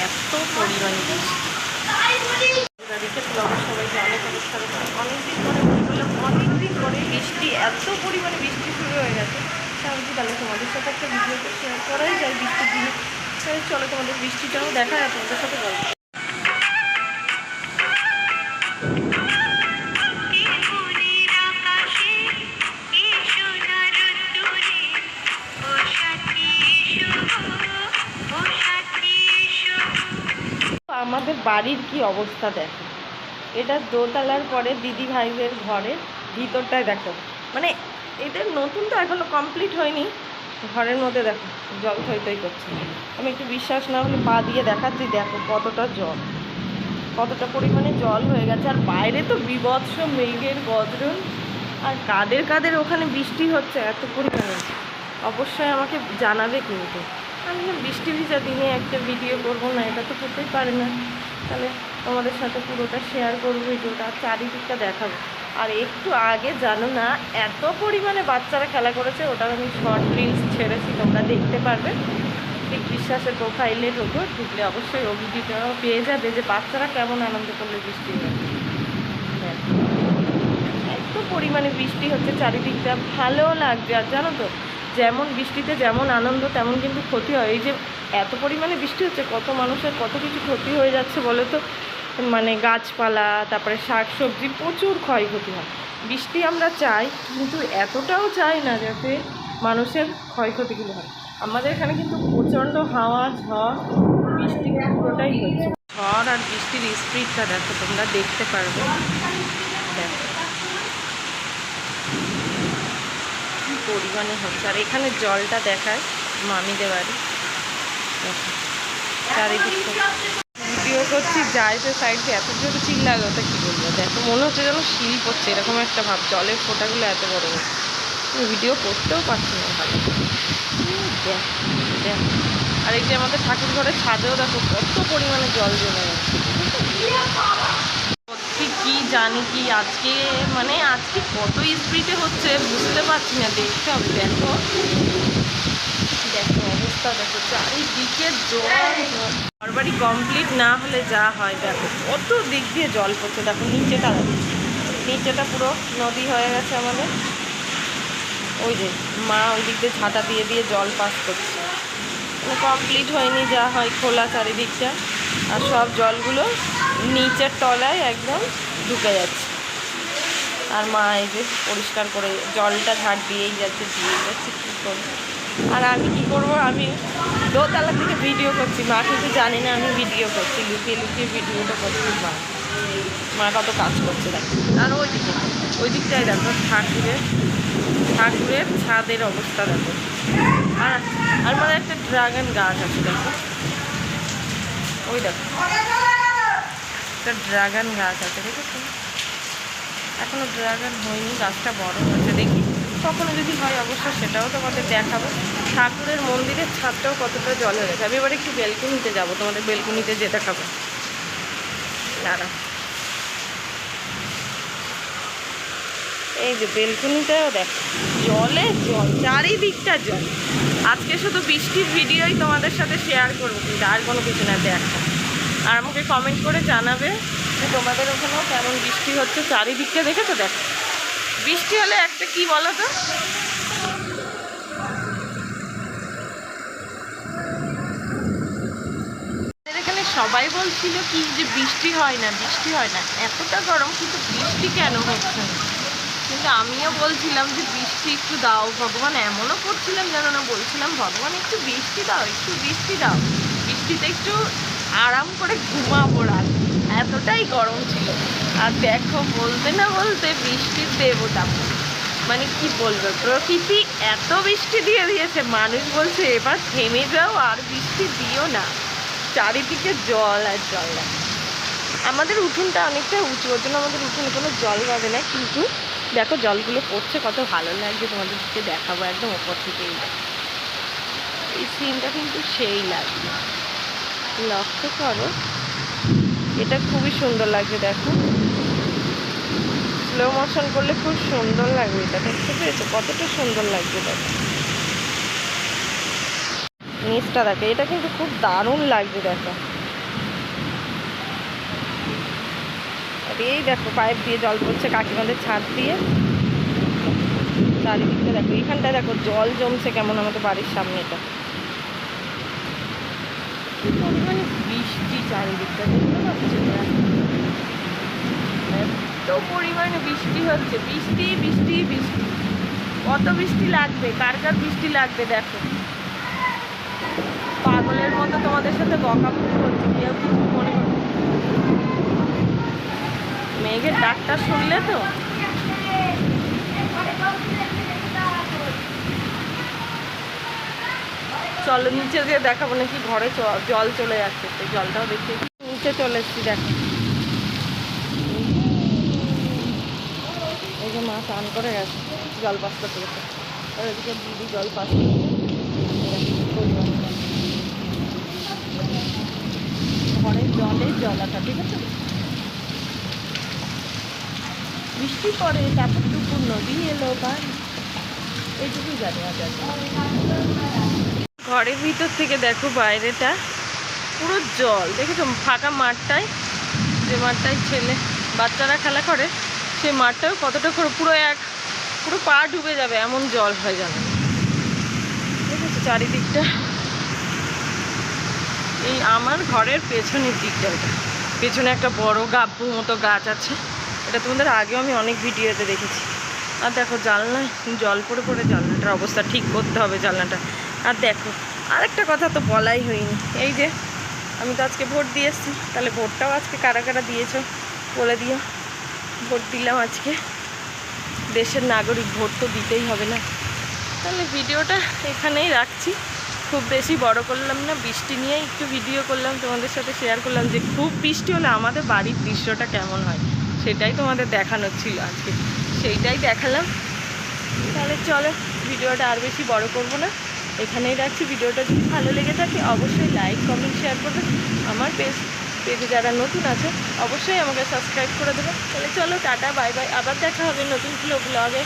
এত পরিমাণে বৃষ্টি। দেখেছিলাম সবাইকে অনেকদিন পরে বললাম, অনেকদিন পরে বৃষ্টি, এত পরিমাণে বৃষ্টি শুরু হয়ে গেছে। আমি তাহলে তোমাদের সাথে একটা ভিডিওতে শেয়ার করাই যায় বৃষ্টির দিনে। চলো তোমাদের বৃষ্টিটাও দেখা যায়, তোমাদের সাথে গল্প। আমাদের বাড়ির কি অবস্থা দেখো, এটা দোতলার পরে দিদি ভাইদের ঘরের ভিতরটায় দেখো, মানে এদের নতুন তো এখনো কমপ্লিট হয়নি, ঘরের মধ্যে দেখো জল থই থই করছে। আমি একটু বিশ্বাস না হলে পা দিয়ে দেখাচ্ছি, দেখো কতটা জল, কতটা পরিমাণে জল হয়ে গেছে। আর বাইরে তো বিভৎস মেঘের গর্জন, আর কাদের কাদের ওখানে বৃষ্টি হচ্ছে এত পরিমাণে অবশ্যই আমাকে জানাবে। কিন্তু আমি বৃষ্টি ভিজা দিনে একটা ভিডিও করবো না, এটা তো করতেই পারে না। তাহলে তোমাদের সাথে পুরোটা শেয়ার করবো, ভিডিওটা চারিদিকটা দেখাবো। আর একটু আগে জানো না এত পরিমাণে বাচ্চারা খেলা করেছে, ওটা আমি শর্ট রিলস ছেড়েছি, তোমরা দেখতে পারবে। ঠিক বিশ্বাসের প্রোফাইলে ঢুকলে অবশ্যই ও ভিডিওটাও পেয়ে যাবে যে বাচ্চারা কেমন আনন্দ করলে বৃষ্টি হয়। এত পরিমাণে বৃষ্টি হচ্ছে চারিদিকটা, ভালোও লাগছে। আর জানো তো, যেমন বৃষ্টিতে যেমন আনন্দ তেমন কিন্তু ক্ষতি হয়। এই যে এত পরিমাণে বৃষ্টি হচ্ছে, কত মানুষের কত কিছু ক্ষতি হয়ে যাচ্ছে বলে তো। মানে গাছপালা, তারপরে শাক সবজি, প্রচুর ক্ষয়ক্ষতি হয়। বৃষ্টি আমরা চাই, কিন্তু এতটাও চাই না যাতে মানুষের ক্ষয়ক্ষতিগুলো হয়। আমাদের এখানে কিন্তু প্রচণ্ড হাওয়া, ঝড়, বৃষ্টি পুরোটাই হচ্ছে। ঝড় আর বৃষ্টির স্পিডটা দেখো, তোমরা দেখতে পারবে। দেখো কী পরিমাণে হচ্ছে। আর এখানে জলটা দেখায় মামিদের বাড়ি, দেখো চারিদিকে ভিডিও করছি, যাইতে সাইডে এত জোরে চিল্লাবে, ওটা কী বলবো। দেখো মনে হচ্ছে যেন শিল পড়ছে, এরকম একটা ভাব, জলের ফোঁটাগুলো এত বড় বড়। ভিডিও করতেও পারছি না ভালো। দেখ, আর এই যে আমাদের ঠাকুর ঘরের ছাদেও দেখো কত পরিমাণে জল জমে যাচ্ছে। সত্যি কি জানি কি আজকে, মানে আজকে কত স্পিডে হচ্ছে বুঝতে পারছি না, দেখতে হবে। দেখো দেখো অবস্থা, দেখো চারিদিকে জল। ঘরবাড়ি কমপ্লিট না হলে যা হয়, দেখো কত দিক দিয়ে জল পড়ছে। দেখো নিচেটা পুরো নদী হয়ে গেছে আমাদের। ওই যে মা ওই দিক দিয়ে ছাতা দিয়ে দিয়ে জল পাস করছে, কমপ্লিট হয়নি, যা হয় খোলা চারিদিকটা। আর সব জলগুলো নিচের তলায় একদম ঢুকে যাচ্ছে। আর মা এই যে পরিষ্কার করে জলটা ঝাড় দিয়েই যাচ্ছে কী করবো। আর আমি কি করব, আমি দোতলা থেকে ভিডিও করছি, মা কিন্তু জানি না আমি ভিডিও করছি, লুকিয়ে লুকিয়ে ভিডিওটা করছি। মা কত কাজ করছে দেখো। আর ওই দিকটায় দেখো ঠাকুরের ছাদের অবস্থা দেখো। আর মানে একটা ড্রাগন গাছ আছে দেখো, ওই দেখো একটা ড্রাগন গাছ আছে, দেখেছো? এখনো ড্রাগন হয়নি, গাছটা বড় হয়েছে, দেখি কখনো যদি হয় অবশ্যই সেটাও তোমাদের দেখাবো। ঠাকুরের মন্দিরের ছাদটাও কতটা জল হয়ে গেছে। আমি এবার একটু বেলকুনিতে যাবো, তোমাদের বেলকুনিতে যে দেখাবো। দাঁড়া, এই যে বেলকুনিটাও দেখো জলে জল, চারিদিকটা জল। আজকে শুধু বৃষ্টির ভিডিওই তোমাদের সাথে শেয়ার করবো, কিন্তু আর কোনো কিছু না। দেখো আর আমাকে কমেন্ট করে জানাবে যে তোমাদের ওখানেও কেমন বৃষ্টি হচ্ছে চারিদিকটা, দেখেছো? দেখো বৃষ্টি হলে একটা কি বলো তো, এখানে সবাই বলছিল কি যে বৃষ্টি হয় না, এতটা গরম, কিন্তু বৃষ্টি কেন হচ্ছে না? কিন্তু আমিও বলছিলাম যে বৃষ্টি একটু দাও ভগবান, এমনও করছিলাম জানো না, বলছিলাম ভগবান একটু বৃষ্টি দাও, বৃষ্টিতে একটু আরাম করে ঘুমাবো রাত, এতটাই গরম ছিল। আর দেখো বলতে না বলতে বৃষ্টির দেবতা, মানে কি বলবো, প্রকৃতি এত বৃষ্টি দিয়ে দিয়েছে, মানুষ বলছে এবার থেমে যাও আর বৃষ্টি দিও না। চারিদিকে জল আর জল। আমাদের উঠোনটা অনেকটা উঁচু, ওর জন্য আমাদের উঠোনে কোনো জল বাঁধে না, কিন্তু দেখো জলগুলো পড়ছে, কত ভালো লাগছে। তোমাদেরকে দেখাবো একদম ওপর থেকেই, এই সিনটা কিন্তু সেই লাগবে, লক্ষ্য করো, এটা খুবই সুন্দর লাগছে। দেখো স্লো মোশন করলে খুব সুন্দর লাগবে, এটা দেখতে পেয়েছো কতটা সুন্দর লাগছে? দেখো নিচটা দেখো, এটা কিন্তু খুব দারুণ লাগছে। দেখো এই দেখো পাইপ দিয়ে জল পড়ছে কাকিমাদের ছাদ দিয়ে। চারিদিকটা দেখো, এইখানটায় দেখো জল জমছে কেমন আমাদের বাড়ির সামনেটা। কি পরিমাণে বৃষ্টি চারিদিকটা দেখতে পাচ্ছ, এত পরিমাণে বৃষ্টি হচ্ছে, বৃষ্টি বৃষ্টি বৃষ্টি। কত বৃষ্টি লাগবে, কার কার বৃষ্টি লাগবে দেখো। পাগলের মতো তোমাদের সাথে বকাবকি করছি, কেউ কিছু মনে করো। মেঘের ডাকটা শুনলে তো। চলো নিচে দিয়ে দেখাবো নাকি ঘরে জল চলে যাচ্ছে, সেই জলটাও দেখে নিচে চলে এসছি। দেখো এই যে মা স্নান করে গেছে, জল পাস করতে গেছে, আর এদিকে দিদি জল পাস ঘরের জলের জলাটা, ঠিক আছে। বৃষ্টি পড়ে তারপর দুপুর নদী এলো বাড়ি, এইটুকুই জানি। ঘরের ভিতর থেকে দেখো বাইরেটা পুরো জল, দেখেছো ফাঁকা মাঠটায়, যে মাঠটায় ছেলে বাচ্চারা খেলা করে সেই মাঠটাও কতটা করে পুরো পা ডুবে যাবে এমন জল হয়ে যাবে, দেখেছো চারিদিকটা। এই আমার ঘরের পেছনের দিকটা, পেছনে একটা বড় গাব্বু মতো গাছ আছে, এটা তোমাদের আগেও আমি অনেক ভিডিওতে দেখেছি। আর দেখো জানলায় জল পড়ে পড়ে জানলাটার অবস্থা ঠিক করতে হবে জানলাটা। আর দেখো আরেকটা কথা তো বলাই হয়নি, এই যে আমি তো আজকে ভোট দিয়ে এসেছি, তাহলে ভোটটাও আজকে কারা কারা দিয়েছো বলে দিও। ভোট দিলাম আজকে, দেশের নাগরিক, ভোট তো দিতেই হবে না। তাহলে ভিডিওটা এখানেই রাখছি, খুব বেশি বড় করলাম না, বৃষ্টি নিয়ে একটু ভিডিও করলাম, তোমাদের সাথে শেয়ার করলাম যে খুব বৃষ্টি হলে আমাদের বাড়ির দৃশ্যটা কেমন হয় সেটাই তোমাদের দেখানোর ছিল আজকে, সেইটাই দেখালাম। তাহলে চলো ভিডিওটা আর বেশি বড় করব না, এখানেই রাখছি। ভিডিওটা যদি ভালো লেগে থাকে অবশ্যই লাইক কমেন্ট শেয়ার করবে। আমার পেজে যারা নতুন আছে অবশ্যই আমাকে সাবস্ক্রাইব করে দেবে। তাহলে চলো টাটা বাই বাই, আবার দেখা হবে নতুন ব্লগে।